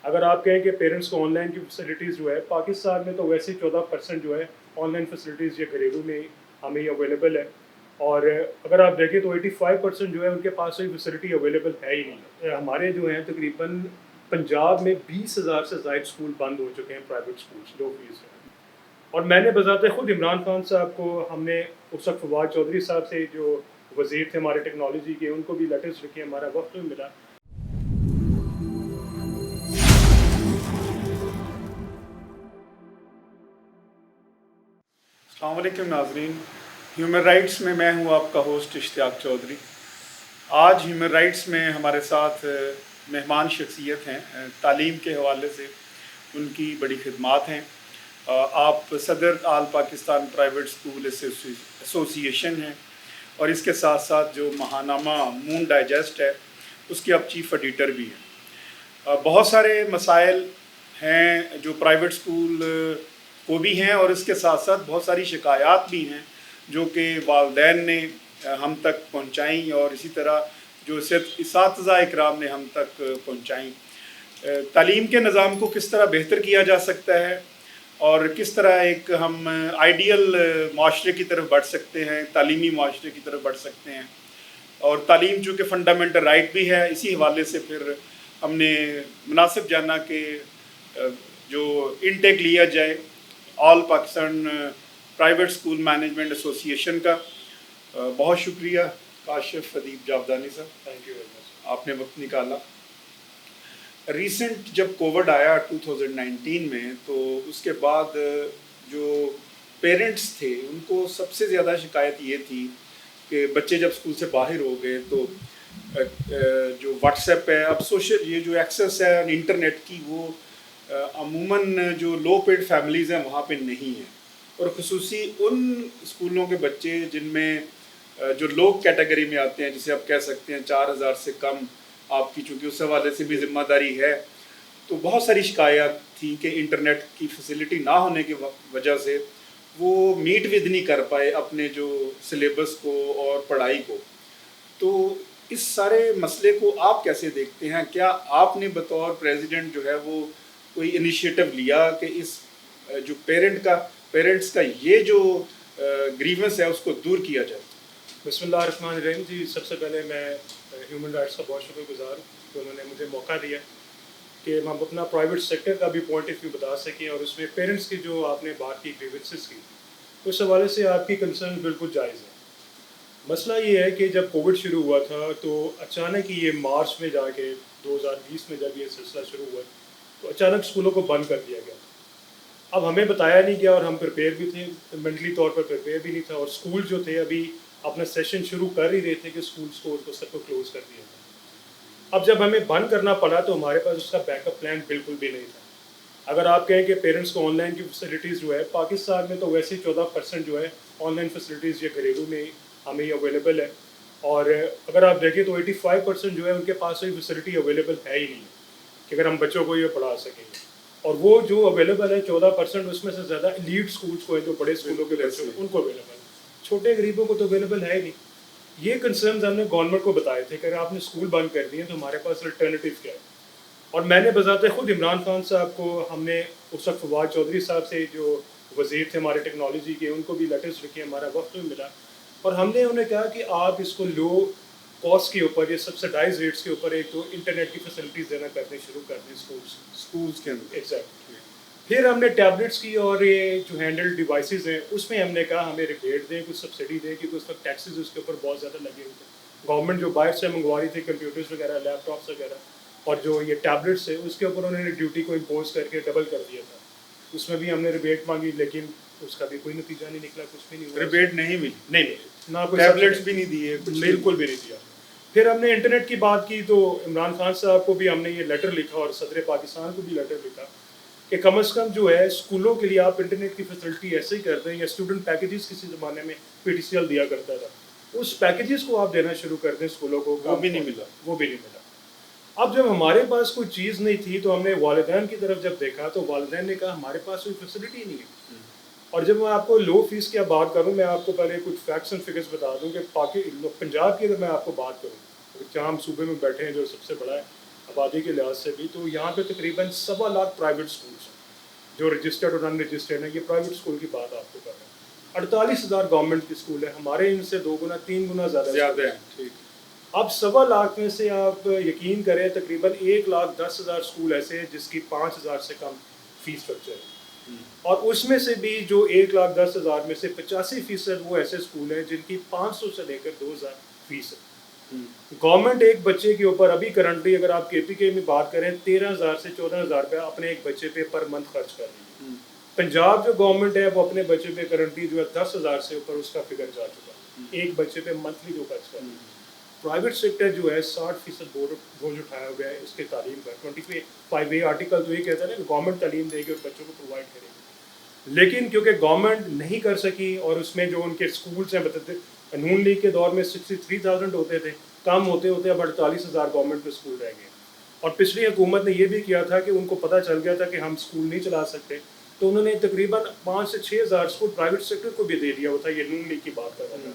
اگر آپ کہیں کہ پیرنٹس کو آن لائن کی فیسلٹیز جو ہے پاکستان میں تو ویسے 14% جو ہے آن لائن فیسلٹیز یہ گھریلو میں ہمیں یہ اویلیبل ہے، اور اگر آپ دیکھیں تو 85% جو ہے ان کے پاس کوئی فیسلٹی اویلیبل ہے ہی نہیں۔ ہمارے جو ہیں تقریباً پنجاب میں 20,000 سے زائد اسکول بند ہو چکے ہیں، پرائیویٹ اسکولس لو فیس ہیں، اور میں نے بذات خود عمران خان صاحب کو، ہم نے اس وقت فواد چودھری صاحب سے جو وزیر تھے ہمارے ٹیکنالوجی کے، ان کو بھی لیٹرز لکھے، ہمارا وقت بھی ملا۔ السلام علیکم ناظرین، ہیومن رائٹس میں ہوں آپ کا ہوسٹ اشتیاق چودھری۔ آج ہیومن رائٹس میں ہمارے ساتھ مہمان شخصیت ہیں، تعلیم کے حوالے سے ان کی بڑی خدمات ہیں۔ آپ صدر آل پاکستان پرائیویٹ اسکول ایسوسی ایشن ہیں، اور اس کے ساتھ ساتھ جو ماہنامہ مون ڈائجسٹ ہے اس کے آپ چیف ایڈیٹر بھی ہیں۔ بہت سارے مسائل ہیں جو پرائیویٹ اسکول کو بھی ہیں، اور اس کے ساتھ ساتھ بہت ساری شکایات بھی ہیں جو کہ والدین نے ہم تک پہنچائیں، اور اسی طرح جو اساتذہ اکرام نے ہم تک پہنچائیں۔ تعلیم کے نظام کو کس طرح بہتر کیا جا سکتا ہے، اور کس طرح ایک ہم آئیڈیل معاشرے کی طرف بڑھ سکتے ہیں، تعلیمی معاشرے کی طرف بڑھ سکتے ہیں، اور تعلیم چونکہ فنڈامنٹل رائٹ بھی ہے، اسی حوالے سے پھر ہم نے مناسب جانا کہ جو انٹیک لیا جائے آل پاکستان پرائیویٹ اسکول مینجمنٹ ایسوسی ایشن کا۔ بہت شکریہ کاشف ادیب جاودانی صاحب، تھینک یو ویری مچ۔ آپ نے وقت نکالا۔ ریسنٹ جب کووڈ آیا 2019 میں، تو اس کے بعد جو پیرنٹس تھے ان کو سب سے زیادہ شکایت یہ تھی کہ بچے جب اسکول سے باہر ہو گئے تو جو واٹس ایپ ہے، اب سوشل یہ جو ایکسیس ہے انٹرنیٹ کی، وہ عموماً جو لو پیڈ فیملیز ہیں وہاں پہ نہیں ہے، اور خصوصی ان اسکولوں کے بچے جن میں جو لوگ کیٹیگری میں آتے ہیں، جسے آپ کہہ سکتے ہیں 4,000 سے کم، آپ کی چونکہ اس حوالے سے بھی ذمہ داری ہے، تو بہت ساری شکایات تھی کہ انٹرنیٹ کی فیسلٹی نہ ہونے کی وجہ سے وہ میٹ ود نہیں کر پائے اپنے جو سلیبس کو اور پڑھائی کو۔ تو اس سارے مسئلے کو آپ کیسے دیکھتے ہیں؟ کیا آپ نے بطور پریزیڈنٹ جو ہے وہ کوئی انیشیٹو لیا کہ اس جو پیرنٹس کا یہ جو گریونس ہے اس کو دور کیا جائے؟ بسم اللہ الرحمن الرحیم۔ جی، سب سے پہلے میں ہیومن رائٹس کا بہت شکر گزار ہوں کہ انہوں نے مجھے موقع دیا کہ ہم اپنا پرائیویٹ سیکٹر کا بھی پوائنٹ آف ویو بتا سکیں، اور اس میں پیرنٹس کی جو آپ نے بات کی گریونسز کی، اس حوالے سے آپ کی کنسرن بالکل جائز ہے۔ مسئلہ یہ ہے کہ جب کووڈ شروع ہوا تھا تو اچانک ہی یہ مارچ میں جا کے 2020 میں جب یہ سلسلہ شروع ہوا تو اچانک اسکولوں کو بند کر دیا گیا۔ اب ہمیں بتایا نہیں گیا، اور ہم پریپیئر بھی تھے، مینٹلی طور پر پریپیئر بھی نہیں تھا، اور اسکول جو تھے ابھی اپنا سیشن شروع کر ہی رہے تھے کہ اسکولس کو سب کو کلوز کر دیا تھا۔ اب جب ہمیں بند کرنا پڑا تو ہمارے پاس اس کا بیک اپ پلان بالکل بھی نہیں تھا۔ اگر آپ کہیں کہ پیرنٹس کو آن لائن کی فیسلٹیز جو ہے پاکستان میں تو ویسے 14% جو ہے آن لائن فیسلٹیز یہ گھریلو میں ہمیں یہ اویلیبل ہے، اور اگر آپ دیکھیں تو 85% جو ہے ان کے پاس کوئی فیسلٹی اویلیبل ہے ہی نہیں کہ اگر ہم بچوں کو یہ پڑھا سکیں گے، اور وہ جو اویلیبل ہے 14% اس میں سے زیادہ ایلیٹ اسکولس کو ہے، جو بڑے اسکولوں کے بچوں ان کو اویلیبل ہے، چھوٹے غریبوں کو تو اویلیبل ہے ہی نہیں۔ یہ کنسرنز ہم نے گورنمنٹ کو بتائے تھے کہ اگر آپ نے اسکول بند کر دیے تو ہمارے پاس الٹرنیٹیو کیا ہے، اور میں نے بذات خود عمران خان صاحب کو، ہم نے اس وقت فواد چودھری صاحب سے جو وزیر تھے ہمارے ٹیکنالوجی کے، ان کو بھی لیٹرز لکھے، ہمارا وقت بھی ملا، اور ہم نے انہیں کہا کہ آپ اس کو لو کاسٹ کے اوپر، یہ سبسڈائز ریٹس کے اوپر ایک تو انٹرنیٹ کی فیسلٹیز دینا کرنے شروع کر دیں اسکولس کے اندر۔ ایگزیکٹلی۔ پھر ہم نے ٹیبلٹس کی اور یہ جو ہینڈل ڈیوائسیز ہیں اس میں ہم نے کہا ہمیں ریبیٹ دیں، کچھ سبسڈی دیں، کیونکہ اس وقت ٹیکسیز اس کے اوپر بہت زیادہ لگے ہوئے تھے، گورنمنٹ جو باہر سے منگوا رہی تھی کمپیوٹرز وغیرہ، لیپ ٹاپس وغیرہ، اور جو یہ ٹیبلٹس ہے اس کے اوپر انہوں نے ڈیوٹی کو امپوز کر کے ڈبل کر دیا تھا، اس میں بھی ہم نے ریبیٹ مانگی، لیکن اس کا بھی کوئی نتیجہ نہیں نکلا، کچھ بھی نہیں ہوا، ریبیٹ نہیں ملی؟ نہیں، نہ کوئی ٹیبلٹس بھی نہیں دیے، بالکل بھی نہیں دیا۔ پھر ہم نے انٹرنیٹ کی بات کی تو عمران خان صاحب کو بھی ہم نے یہ لیٹر لکھا، اور صدر پاکستان کو بھی لیٹر لکھا کہ کم از کم جو ہے اسکولوں کے لیے آپ انٹرنیٹ کی فیسلٹی ایسے ہی کر دیں، یا اسٹوڈنٹ پیکیجز کسی زمانے میں PTCL دیا کرتا تھا، اس پیکیجز کو آپ دینا شروع کر دیں اسکولوں کو۔ وہ بھی نہیں ملا۔ وہ بھی نہیں ملا۔ اب جب ہمارے پاس کوئی چیز نہیں تھی تو ہم نے والدین کی طرف جب دیکھا تو والدین نے کہا ہمارے پاس کوئی فیسلٹی نہیں ہے۔ اور جب میں آپ کو لو فیس کی بات کروں، میں آپ کو پہلے کچھ فیکٹس اینڈ فگرس بتا دوں کہ پنجاب کی اگر میں آپ کو بات کروں، جہاں ہم صوبے میں بیٹھے ہیں جو سب سے بڑا ہے، आबादी के लिहाज से भी, तो यहाँ पे तकरीबन 1.25 लाख प्राइवेट स्कूल्स हैं जो रजिस्टर्ड और नॉन रजिस्टर्ड हैं। ये प्राइवेट स्कूल की बात आपको कर रहे हैं। 48,000 गवर्नमेंट के स्कूल है, हमारे इनसे 2 गुना 3 गुना ज़्यादा है। ठीक। अब 1.25 लाख में से आप यकीन करें तकरीबन 1,10,000 स्कूल ऐसे हैं जिसकी 5,000 से कम फीस स्ट्रक्चर है, और उसमें से भी जो 1,10,000 में से 85% वो ऐसे स्कूल हैं जिनकी 500 से लेकर 2,000 फीस है। गवर्नमेंट एक बच्चे के ऊपर अभी करंटली अगर आप KPK में बात करें 13,000 से 14,000 रुपया अपने एक बच्चे पे पर मंथ खर्च कर रही है। पंजाब जो गवर्नमेंट है वो अपने बच्चे पे करंटली जो है 10,000 से ऊपर उसका फिगर जा चुका है एक बच्चे पे मंथली जो खर्च कर रही है। प्राइवेट सेक्टर जो है 60% बोझ उठाया हुआ है इसके तालीम का। 25A आर्टिकल तो ये कहता है ना गवर्नमेंट तालीम देगी और बच्चों को प्रोवाइड करेगी, लेकिन क्योंकि गवर्नमेंट नहीं कर सकी और उसमें जो उनके स्कूल्स हैं बताते नून लीग के दौर में 63,000 होते थे, कम होते होते अब 48,000 गवर्नमेंट के स्कूल रह गए। और पिछली हुकूमत ने यह भी किया था कि उनको पता चल गया था कि हम स्कूल नहीं चला सकते, तो उन्होंने तकरीबन 5 से 6,000 स्कूल प्राइवेट सेक्टर को भी दे दिया होता। ये नून लीग की बात कर रहा था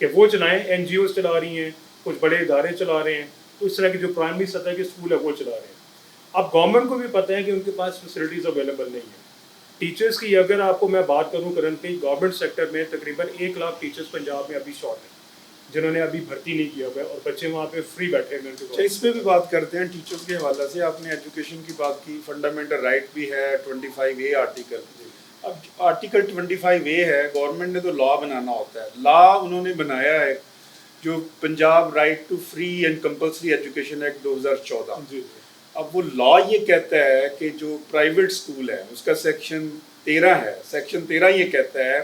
कि वो चलाएं, NGOs चला रही हैं, कुछ बड़े इदारे चला रहे हैं, तो इस तरह की जो प्राइमरी सतह के स्कूल है वो चला रहे हैं। अब गवर्नमेंट को भी पता है कि उनके पास फैसिलिटीज़ अवेलेबल नहीं है। टीचर्स की अगर आपको मैं बात करूं करंटली गवर्नमेंट सेक्टर में तकरीबन 1 लाख टीचर्स पंजाब में अभी शॉर्ट है जिन्होंने अभी भर्ती नहीं किया हुआ है, और बच्चे वहाँ पे फ्री बैठे हैं। अच्छा, इस पर भी बात करते हैं। टीचर्स के हवाले से आपने एजुकेशन की बात की, फंडामेंटल राइट भी है 25A आर्टिकल। अब आर्टिकल 25A है, गवर्नमेंट ने तो लॉ बनाना होता है। लॉ उन्होंने बनाया है जो Punjab right to free and compulsory education act 2014। अब वो लॉ ये कहता है कि जो प्राइवेट स्कूल है उसका सेक्शन 13 है, सेक्शन 13 ये कहता है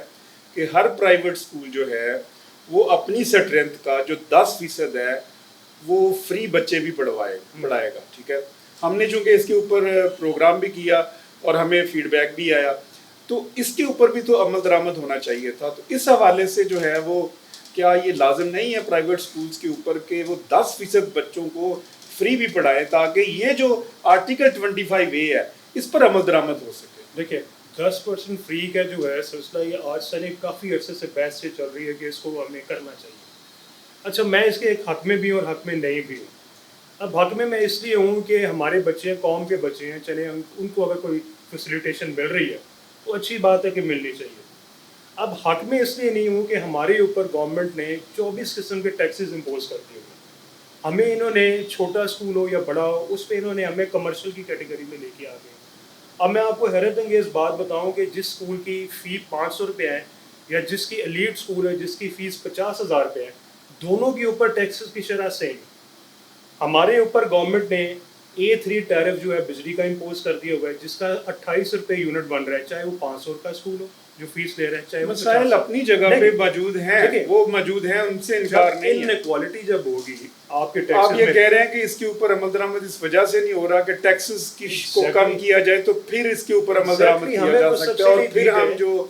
कि हर प्राइवेट स्कूल जो है वो अपनी स्ट्रेंथ का जो 10% है वो फ्री बच्चे भी पढ़ाएगा। ठीक है, हमने चूँकि इसके ऊपर प्रोग्राम भी किया और हमें फीडबैक भी आया, तो इसके ऊपर भी तो अमल दरामद होना चाहिए था। तो इस हवाले से जो है वो क्या ये लाजिम नहीं है प्राइवेट स्कूल्स के ऊपर कि वो 10% बच्चों को फ्री भी पढ़ाएं ताकि ये जो आर्टिकल 25A है इस पर अमल दरामद हो सके? देखिए 10% फ्री का जो है सिलसिला ये आज से नहीं काफ़ी अरसे से बहस से चल रही है कि इसको हमें करना चाहिए। अच्छा, मैं इसके एक हक में भी और हक में नहीं भी हूँ। अब हक में मैं इसलिए हूँ कि हमारे बच्चे कौम के बच्चे हैं, चले उनको अगर कोई फैसिलिटेशन मिल रही है तो अच्छी बात है कि मिलनी चाहिए। अब हक में इसलिए नहीं हूँ कि हमारे ऊपर गवर्नमेंट ने 24 किस्म के टैक्सेस इम्पोज कर दिए हुए। हमें इन्होंने छोटा स्कूल हो या बड़ा हो उस पर इन्होंने हमें कमर्शियल की कैटेगरी में लेके आ गए। अब मैं आपको हैरत अंगेज़ बात बताऊं कि जिस स्कूल की फ़ी 500 रुपये है या जिसकी एलीट स्कूल है जिसकी फ़ीस 50,000 रुपये है, दोनों के ऊपर टैक्सेस की शरह सेम। हमारे ऊपर गवर्नमेंट ने A3 टैरिफ जो है बिजली का इम्पोज कर दिया हुआ है जिसका 28 रुपये यूनिट बन रहा है, चाहे वो 500 का स्कूल हो जो फीस ले रहे हैं, चाहे मसाइल अपनी जगह पे मौजूद हैं, वो मौजूद हैं, उनसे इनकार नहीं है। इनइक्वालिटी जब होगी आपके टैक्सेस, आप ये कह रहे हैं कि इसके ऊपर अमल दरामद इस वजह से नहीं हो रहा कि टैक्सेस को कम किया जाए तो फिर इसके ऊपर अमल दरामद किया जा सकता है और फिर हम जो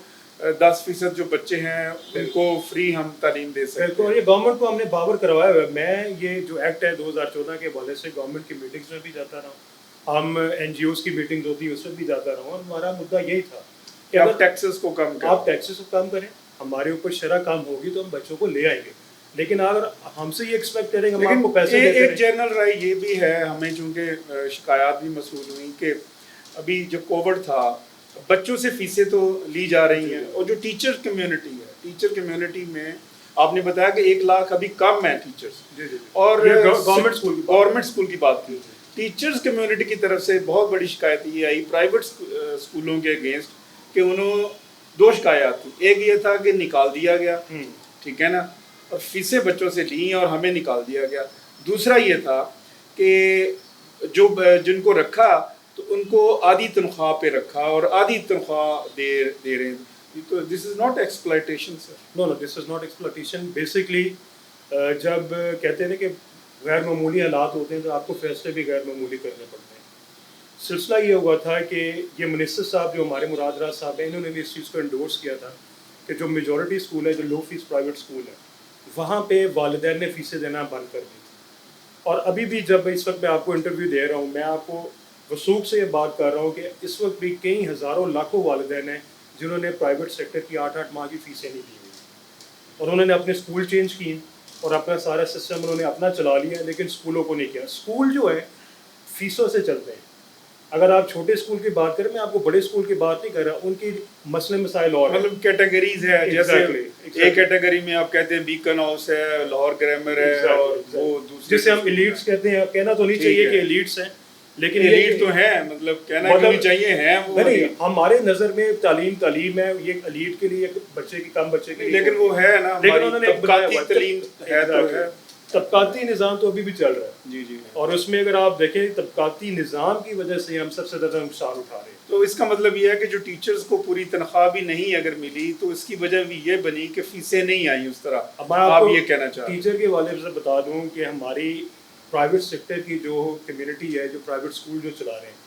10% जो बच्चे हैं उनको फ्री हम तालीम दे सकते हैं। तो ये गवर्नमेंट को हमने बावर करवाया हुआ है। मैं ये जो एक्ट है 2014 के हवाले से गवर्नमेंट की मीटिंग्स में भी जाता रहा, हम NGOs की मीटिंग्स होती है उसमें भी जाता रहा, और हमारा मुद्दा यही था कि आप टैक्सेस को कम करें। आप टैक्सेस को कम करें, हमारे ऊपर शरह कम होगी तो हम बच्चों को ले आएंगे। लेकिन अगर हमसे ये एक्सपेक्ट करेंगे हम आपको पैसे देते एक जनरल राय ये भी है, हमें चूँकि शिकायत भी मसूल हुई कि अभी जब कोविड था बच्चों से फीसें तो ली जा रही हैं, और जो टीचर कम्युनिटी है, टीचर कम्युनिटी में आपने बताया कि 1 लाख अभी कम है टीचर्स, और गवर्नमेंट स्कूल की बात की, टीचर्स कम्युनिटी की तरफ से बहुत बड़ी शिकायत ये आई प्राइवेट स्कूलों के अगेंस्ट कि उन्होंने 2 शिकायत थी। एक ये था कि निकाल दिया गया, ठीक है ना, और फीसें बच्चों से ली और हमें निकाल दिया गया। दूसरा ये था कि जो जिनको रखा तो उनको आधी तनख्वाह पे रखा और आधी तनख्वाह दे रहे हैं। तो this is not exploitation sir. No, this is not exploitation. Basically जब कहते हैं कि गैर मामूली हालात होते हैं तो आपको फैसले भी गैर मामूली करने पड़ते हैं। सिलसिला ये हुआ था कि ये मिनिस्टर साहब जो हमारे मुराद राज साहब हैं, इन्होंने भी इस चीज़ को एंडोर्स किया था कि जो मेजॉरिटी स्कूल है, जो लो फीस प्राइवेट स्कूल है, वहाँ पे वालिदैन ने फ़ीसें देना बंद कर दी। और अभी भी जब इस वक्त मैं आपको इंटरव्यू दे रहा हूँ, मैं आपको वसूख से ये बात कर रहा हूँ कि इस वक्त भी कई हज़ारों लाखों वालिदैन हैं जिन्होंने प्राइवेट सेक्टर की 8-8 माह की फ़ीसें नहीं दी हुई, और उन्होंने अपने स्कूल चेंज किए और अपना सारा सिस्टम उन्होंने अपना चला लिया, लेकिन स्कूलों को नहीं किया। स्कूल जो है فیسوں سے چلتے ہیں. اگر آپ چھوٹے اسکول کی بات کریں, میں آپ کو بڑے اسکول کی بات نہیں کر رہا, ان کی مسئلے مسائل اور ہیں. مطلب کیٹیگریز ہے, جیسے ایک کیٹیگری میں آپ کہتے ہیں بیکن ہاؤس ہے, لاہور گرامر ہے, اور وہ دوسرے جسے ہم ایلیٹس کہتے ہیں. کہنا تو نہیں چاہیے کہ ایلیٹس ہیں, لیکن ایلیٹ تو ہیں, مطلب کہنا کیوں نہیں چاہیے ہیں وہ. نہیں, ہمارے نظر میں تعلیم ہے, یہ ایلیٹ کے لیے بچے کی کم بچے کے لیے, لیکن وہ ہے نا, لیکن انہوں نے طبقاتی تعلیم ہے تو ہے. طبقاتی نظام تو ابھی بھی چل رہا ہے. جی جی. اور اس میں اگر آپ دیکھیں طبقاتی نظام کی وجہ سے ہم سب سے زیادہ نقصان اٹھا رہے ہیں. تو اس کا مطلب یہ ہے کہ جو ٹیچرز کو پوری تنخواہ بھی نہیں اگر ملی تو اس کی وجہ بھی یہ بنی کہ فیسیں نہیں آئیں اس طرح. آپ یہ کہنا چاہ رہے ہیں. ٹیچر کے حوالے سے بتا دوں کہ ہماری پرائیویٹ سیکٹر کی جو کمیونٹی ہے, جو پرائیویٹ اسکول جو چلا رہے ہیں,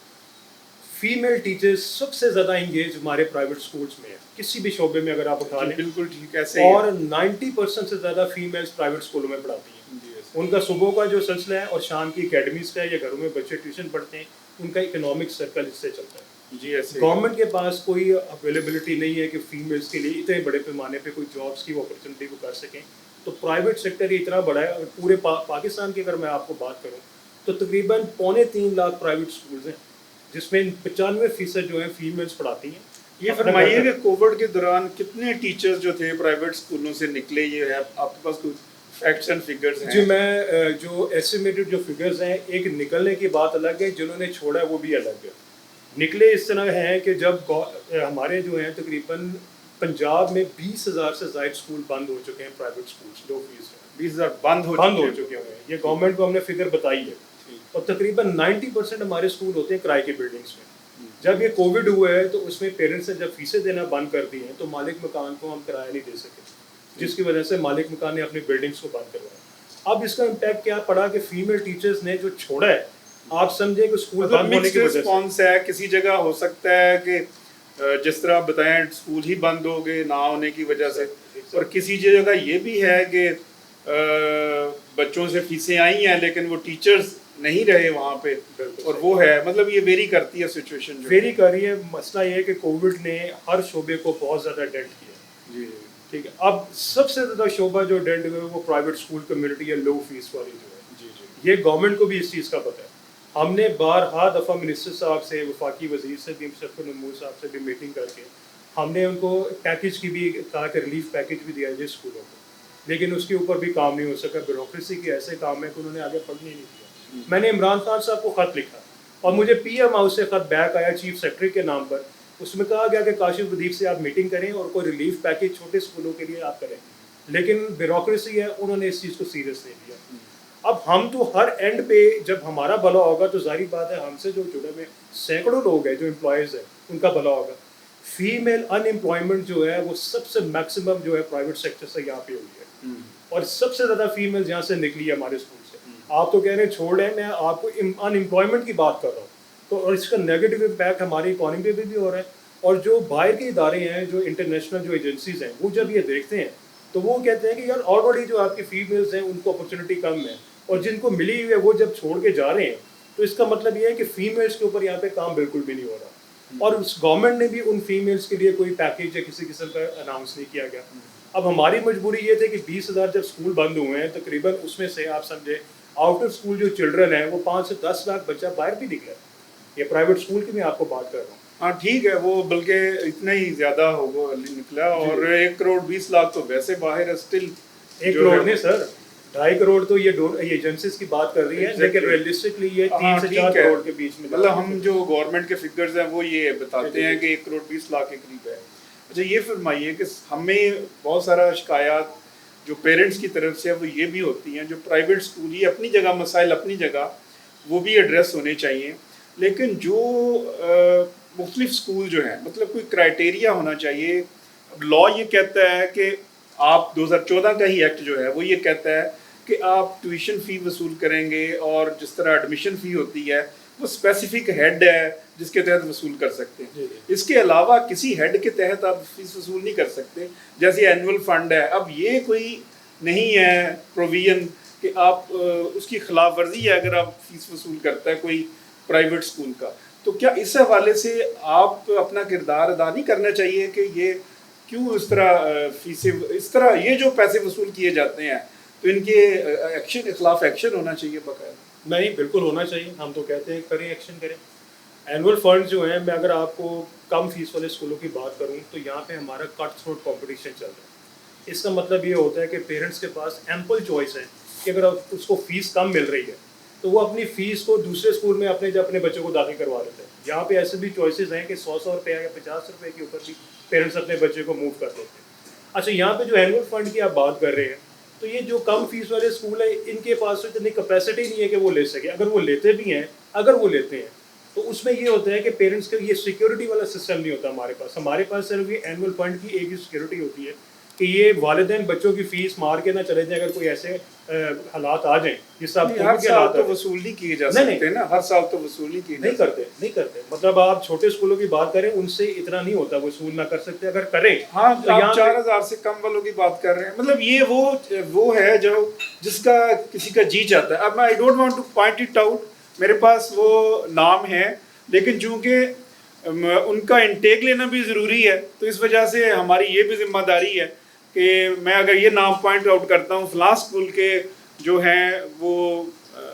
فیمیل ٹیچرز سب سے زیادہ انگیج ہمارے پرائیویٹ اسکولس میں ہے, کسی بھی شعبے میں اگر آپ اٹھا لیں. بالکل ٹھیک, ایسے اور 90% سے زیادہ فیمیلز پرائیویٹ اسکولوں میں پڑھاتی ہیں. ان کا صبح کا جو سلسلہ ہے اور شام کی اکیڈمیز کا ہے, یا گھروں میں بچے ٹیوشن پڑھتے ہیں, ان کا اکنامک سرکل اس سے چلتا ہے. جی ایسے گورنمنٹ کے پاس کوئی اویلیبلٹی نہیں ہے کہ فیمیلز کے لیے اتنے بڑے پیمانے پہ کوئی جابس کی اپرچونیٹی کو کر سکیں. تو پرائیویٹ سیکٹر یہ اتنا بڑا ہے, اور پورے پاکستان کی اگر میں آپ کو بات کروں تو تقریباً 3.25 لاکھ پرائیویٹ اسکولز ہیں, جس میں 95% جو ہیں فیمیلز پڑھاتی ہیں. یہ فرمائیے کہ کووڈ کے دوران کتنے ٹیچرز جو تھے پرائیویٹ اسکولوں سے نکلے, یہ ہے آپ کے پاس کوئی فیکٹس اینڈ فگرز ہیں؟ جی, میں جو ایسٹیمیٹڈ جو فگرز ہیں, ایک نکلنے کی بات الگ ہے, جنہوں نے چھوڑا ہے وہ بھی الگ ہے. نکلے اس طرح ہیں کہ جب ہمارے جو ہیں تقریباً پنجاب میں 20,000 سے زائد اسکول بند ہو چکے ہیں, پرائیویٹ اسکولس لو فیس ہیں, 20,000 بند ہو چکے ہیں. یہ گورنمنٹ کو ہم نے فگر بتائی ہے. اور تقریباً 90% ہمارے اسکول ہوتے ہیں کرائے کی بلڈنگس میں. جب یہ کووڈ ہوا ہے تو اس میں پیرنٹس نے جب فیسیں دینا بند کر دی ہیں تو مالک مکان کو ہم کرایہ نہیں دے سکے, جس کی وجہ سے مالک مکان نے اپنی بلڈنگس کو بند کروایا. اب اس کا امپیکٹ کیا پڑا کہ فیمیل ٹیچرز نے جو چھوڑا ہے, آپ سمجھیں کہ اسکول بند ہونے کی وجہ سے رسپانس ہے. کسی جگہ ہو سکتا ہے کہ جس طرح آپ بتائیں اسکول ہی بند ہو گئے نہ ہونے کی وجہ سے, اور کسی جگہ یہ بھی ہے کہ بچوں سے فیسیں آئی ہیں لیکن وہ ٹیچرز نہیں رہے وہاں پہ, اور وہ ہے مطلب یہ ویری کرتی ہے سچویشن, ویری کر رہی ہے. مسئلہ یہ ہے کہ کووڈ نے ہر شعبے کو بہت زیادہ ڈینٹ کیا. جی ٹھیک ہے. اب سب سے زیادہ شعبہ جو ڈینٹ ہوئے وہ پرائیویٹ اسکول کمیونٹی ہے, لو فیس والی جو ہے. جی جی. یہ گورنمنٹ کو بھی اس چیز کا پتہ ہے. ہم نے بارہا دفعہ منسٹر صاحب سے, وفاقی وزیر سے بھی, مشرف نمور صاحب سے بھی میٹنگ کر کے ہم نے ان کو پیکیج کی بھی کہا کہ ریلیف پیکیج بھی دیا جائے اسکولوں کو, لیکن اس کے اوپر بھی کام نہیں ہو سکا. بیوروکریسی کے ایسے کام ہے کہ انہوں نے آگے پڑھنے نہیں دیا. میں نے عمران خان صاحب کو خط لکھا اور مجھے پی ایم ہاؤس سے خط بیک آیا چیف سیکرٹری کے نام پر. اس میں کہا گیا کہ کاشف ودیپ سے آپ میٹنگ کریں اور کوئی ریلیف پیکیج چھوٹے اسکولوں کے لیے آپ کریں, لیکن بیوروکریسی ہے, انہوں نے اس چیز کو سیریس نہیں لیا. اب ہم تو ہر اینڈ پہ جب ہمارا بھلا ہوگا تو ظاہری بات ہے ہم سے جو جڑے ہوئے سینکڑوں لوگ ہیں جو امپلائیز ہیں ان کا بھلا ہوگا. فیمیل ان امپلائمنٹ جو ہے وہ سب سے میکسیمم جو ہے پرائیویٹ سیکٹر سے یہاں پہ ہوئی ہے, اور سب سے زیادہ فیمیل یہاں سے نکلی ہے ہمارے اسکول سے. آپ تو کہہ رہے ہیں چھوڑ رہے ہیں, میں آپ کو ان امپلائمنٹ کی بات کر رہا ہوں. تو اور اس کا نیگیٹو امپیکٹ ہماری اکانومی پہ بھی ہو رہا ہے. اور جو باہر کے ادارے ہیں, جو انٹرنیشنل جو ایجنسیز ہیں, وہ جب یہ دیکھتے ہیں تو وہ کہتے ہیں کہ یار آلریڈی جو آپ کی فیمیلز ہیں ان کو اپرچونیٹی کم ہے, اور جن کو ملی ہوئی ہے وہ جب چھوڑ کے جا رہے ہیں تو اس کا مطلب یہ ہے کہ فیمیلز کے اوپر یہاں پہ کام بالکل بھی نہیں ہو رہا. اور اس گورنمنٹ نے بھی ان فیمیلز کے لیے کوئی پیکیج یا کسی قسم کا اناؤنس نہیں کیا گیا. اب ہماری مجبوری یہ تھی کہ 20,000 جب اسکول بند ہوئے ہیں تقریباً اس میں سے آپ سمجھے آؤٹ آف اسکول جو چلڈرن ہیں وہ 5 سے 10 لاکھ بچہ باہر بھی نکلا. یہ پرائیویٹ اسکول کی میں آپ کو بات کر رہا ہوں. ہاں ٹھیک ہے, وہ بلکہ اتنا ہی زیادہ ہوگا نکلا, اور 1,20,00,000 تو ویسے باہر ہے اسٹل. 1 کروڑ نہیں سر, 2.5 کروڑ تو یہ ایجنسیز کی بات کر رہی ہے, لیکن ریئلسٹکلی یہ 3 سے 4 کروڑ کے بیچ میں. مطلب ہم جو گورنمنٹ کے فگرز ہیں وہ یہ بتاتے ہیں کہ 1,20,00,000 کے قریب ہے. اچھا یہ فرمائیے کہ ہمیں بہت سارا شکایات جو پیرنٹس کی طرف سے وہ یہ بھی ہوتی ہیں, جو پرائیویٹ اسکول یہ اپنی جگہ مسائل اپنی جگہ وہ بھی ایڈریس ہونے چاہیے, لیکن جو مختلف اسکول جو ہیں مطلب کوئی کرائٹیریا ہونا چاہیے. لا یہ کہتا ہے کہ آپ 2014 کا ہی ایکٹ جو ہے وہ یہ کہتا ہے کہ آپ ٹیوشن فی وصول کریں گے, اور جس طرح ایڈمیشن فی ہوتی ہے وہ اسپیسیفک ہیڈ ہے جس کے تحت وصول کر سکتے ہیں. اس کے علاوہ کسی ہیڈ کے تحت آپ فیس وصول نہیں کر سکتے, جیسے اینول فنڈ ہے. اب یہ کوئی نہیں ہے پروویژن کہ آپ اس کی خلاف ورزی ہے اگر آپ فیس وصول کرتا ہے کوئی پرائیویٹ اسکول کا, تو کیا اس حوالے سے آپ اپنا کردار ادا نہیں کرنا چاہیے کہ یہ کیوں اس طرح فیسیں اس طرح یہ جو پیسے وصول کیے جاتے ہیں تو ان کے ایکشن خلاف ایکشن ہونا چاہیے باقاعدہ؟ नहीं, बिल्कुल होना चाहिए। हम तो कहते हैं करें, एक्शन करें। एनुअल फंड जो हैं, मैं अगर आपको कम फीस वाले स्कूलों की बात करूँ तो यहाँ पे हमारा कट थ्रोट कॉम्पिटिशन चल रहा है। इसका मतलब ये होता है कि पेरेंट्स के पास एम्पल चॉइस है कि अगर उसको फ़ीस कम मिल रही है तो वो अपनी फ़ीस को दूसरे स्कूल में अपने बच्चों को दाखिल करवा देते हैं। यहाँ पे ऐसे भी चॉइसेस हैं कि 100 रुपये या 50 रुपये के ऊपर भी पेरेंट्स अपने बच्चे को मूव कर देते हैं। अच्छा, यहाँ पे जो एनुअल फंड की आप बात कर रहे हैं, तो ये जो कम फीस वाले स्कूल है, इनके पास तो इतनी कैपेसिटी नहीं है कि वो ले सके। अगर वो लेते भी हैं, अगर वो लेते हैं तो उसमें ये होता है कि पेरेंट्स का ये सिक्योरिटी वाला सिस्टम नहीं होता हमारे पास सिर्फ ये एनुअल फंड की एक ही सिक्योरिटी होती है कि ये वालिदैन बच्चों की फीस मार के ना चले जाएं अगर कोई ऐसे हालात आ जाएं जिससे आप हर साल तो वसूल नहीं किए जा सकते ना, हर साल तो वसूल नहीं किए नहीं करते। मतलब आप छोटे स्कूलों की बात करें, उनसे इतना नहीं होता, वसूल ना कर सकते। अगर करें, हाँ, तो आप 4,000 से कम वालों की बात कर रहे हैं। मतलब ये वो है जो जिसका किसी का जी चाहता है। अब मैं I don't want two point it out, मेरे पास वो नाम है, लेकिन चूंकि उनका इंटेक लेना भी ज़रूरी है, तो इस वजह से हमारी ये भी जिम्मेदारी है कि मैं अगर ये नाम पॉइंट आउट करता हूँ फलां स्कूल के जो हैं वो,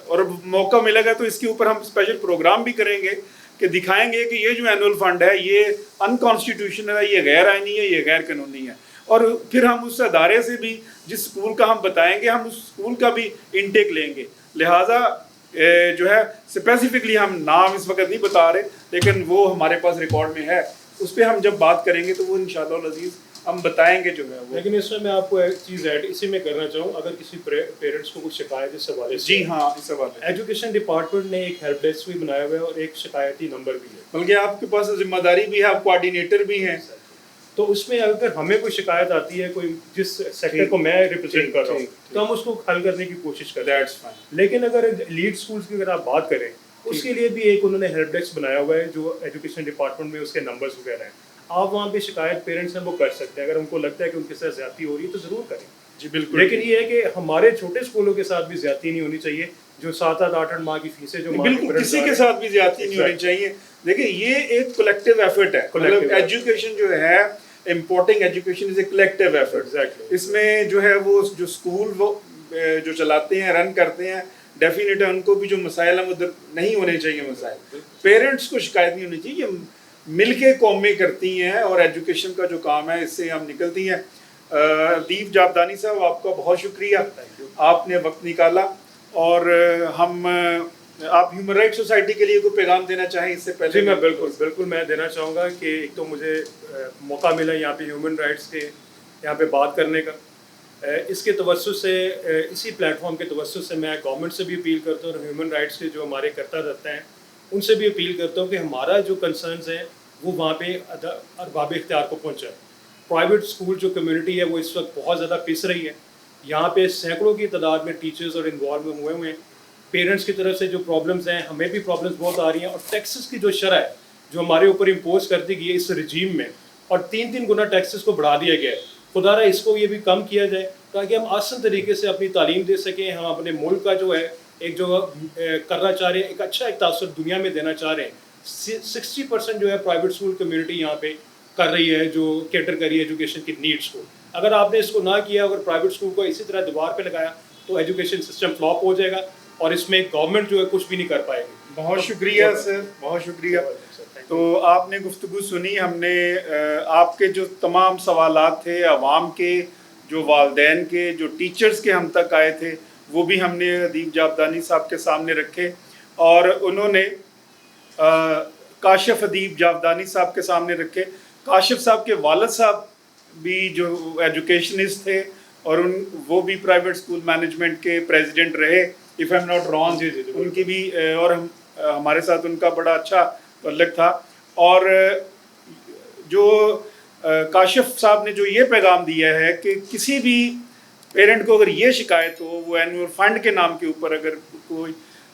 और मौका मिलेगा तो इसके ऊपर हम स्पेशल प्रोग्राम भी करेंगे कि दिखाएंगे कि ये जो एनुअल फंड है ये अनकॉन्स्टिट्यूशनल है, ये गैर आइनी है, ये गैर कानूनी है। और फिर हम उस अदारे से भी, जिस स्कूल का हम बताएंगे, हम उस स्कूल का भी इंटेक लेंगे। लिहाजा जो है स्पेसिफिकली हम नाम इस वक्त नहीं बता रहे, लेकिन वो हमारे पास रिकॉर्ड में है, उस पर हम जब बात करेंगे तो वो इंशाअल्लाह अज़ीज़ हम बताएंगे जो है वो। लेकिन इसमें मैं आपको एक चीज़ ऐड इसी में करना चाहूँ, अगर किसी पेरेंट्स को कुछ शिकायत इस हवाले से, जी हाँ, इस हवाले एजुकेशन डिपार्टमेंट ने एक हेल्प डेस्क भी बनाया हुआ है और एक शिकायती नंबर भी है, बल्कि आपके पास जिम्मेदारी भी है, आप कोऑर्डिनेटर भी हैं। तो उसमें अगर हमें कोई शिकायत आती है, कोई जिस सेक्टर को मैं रिप्रेजेंट कर रहा हूँ, तो हम उसको हल करने की कोशिश करते हैं। लेकिन अगर लीड स्कूल्स की अगर आप बात करें, उसके लिए भी एक उन्होंने हेल्प डेस्क बनाया हुआ है जो एजुकेशन डिपार्टमेंट में उसके नंबर्स वगैरह हैं। आप वहाँ पे शिकायत पेरेंट्स हैं वो कर सकते हैं, अगर उनको लगता है कि उनके साथ ज्यादती हो रही है तो ज़रूर करें। जी बिल्कुल। लेकिन ये है कि हमारे छोटे स्कूलों के साथ भी ज्यादती नहीं होनी चाहिए, जो 7-8 माह की फीसें जो बिल्कुल किसी के साथ भी ज्यादती नहीं होनी चाहिए। देखिए ये एक कलेक्टिव एफर्ट है, मतलब एजुकेशन जो है, importing education is a collective effort. इसमें जो है वो जो स्कूल वो जो चलाते हैं, रन करते हैं, डेफिनेट है उनको भी जो मसाइल हैं उधर नहीं होने चाहिए मसाइल। पेरेंट्स को शिकायत नहीं होनी चाहिए, मिल के कौमें करती हैं और एजुकेशन का जो काम है इससे हम निकलती हैं। दीप जाबदानी साहब, आपका बहुत शुक्रिया, आपने वक्त निकाला। और हम आप ह्यूमन राइट सोसाइटी के लिए कोई पैगाम देना चाहें इससे पहले? जी मैं बिल्कुल मैं देना चाहूँगा कि एक तो मुझे मौका मिला यहाँ पे ह्यूमन राइट्स के यहाँ पे बात करने का, इसके तवज्जुह से, इसी प्लेटफॉर्म के तवज्जुह से मैं गवर्नमेंट से भी अपील करता हूँ और ह्यूमन राइट्स के जो हमारे करता रहते हैं उनसे भी अपील करता हूँ कि हमारा जो कंसर्न्स हैं वो वहाँ पे अरबाब इख्तियार को पहुँचाए। प्राइवेट स्कूल जो कम्युनिटी है वो इस वक्त बहुत ज़्यादा पिस रही है। यहाँ पे सैकड़ों की तादाद में टीचर्स और इन्वॉल्व हुए हैं। पेरेंट्स की तरफ से जो प्रॉब्लम्स हैं, हमें भी प्रॉब्लम्स बहुत आ रही हैं, और टैक्सेस की जो शरह है जो हमारे ऊपर इम्पोज कर दी गई है इस रजीम में, और 3-3 गुना टैक्सेस को बढ़ा दिया गया है। खुदारा इसको ये भी कम किया जाए ताकि हम आसान तरीके से अपनी तालीम दे सकें, हम अपने मुल्क का जो है एक जो करना चाह रहे हैं, एक अच्छा एक तासुर दुनिया में देना चाह रहे हैं। 60% जो है प्राइवेट स्कूल कम्युनिटी यहाँ पे कर रही है, जो कैटर कर रही है एजुकेशन की नीड्स को। अगर आपने इसको ना किया, अगर प्राइवेट स्कूल को इसी तरह दीवार पे लगाया तो एजुकेशन सिस्टम फ्लॉप हो जाएगा और इसमें गवर्नमेंट जो है कुछ भी नहीं कर पाएगी। बहुत शुक्रिया सर, बहुत शुक्रिया। तो आपने गुफ्तगू सुनी, हमने आपके जो तमाम सवालात थे, अवाम के, जो वालदैन के, जो टीचर्स के हम तक आए थे, वो भी हमने दीप जाबदानी साहब के सामने रखे, और उन्होंने काशिफ अदीब जाबदानी साहब के सामने रखे। काशिफ साहब के वालिद साहब भी जो एजुकेशनिस्ट थे और वो भी प्राइवेट स्कूल मैनेजमेंट के प्रेसिडेंट रहे, if I am not wrong. उनकी भी और हमारे साथ उनका बड़ा अच्छा तल्लुक़ था। और जो काशिफ साहब ने जो ये पैगाम दिया है कि किसी भी पेरेंट को अगर ये शिकायत हो, वो एनुअल फंड के नाम के ऊपर अगर कोई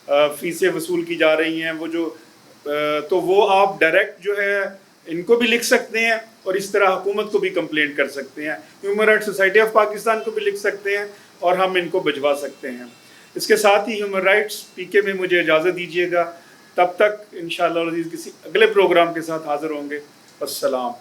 फ़ीसें वसूल की जा रही हैं, वो जो तो वो आप डायरेक्ट जो है इनको भी लिख सकते हैं और इस तरह हुकूमत को भी कंप्लेंट कर सकते हैं, human right society of Pakistan को भी लिख सकते हैं और हम इनको भिजवा सकते हैं। इसके साथ ही ह्यूमन राइट्स पीके में मुझे इजाज़त दीजिएगा। तब तक इंशाअल्लाह किसी अगले प्रोग्राम के साथ हाज़िर होंगे। अस्सलाम।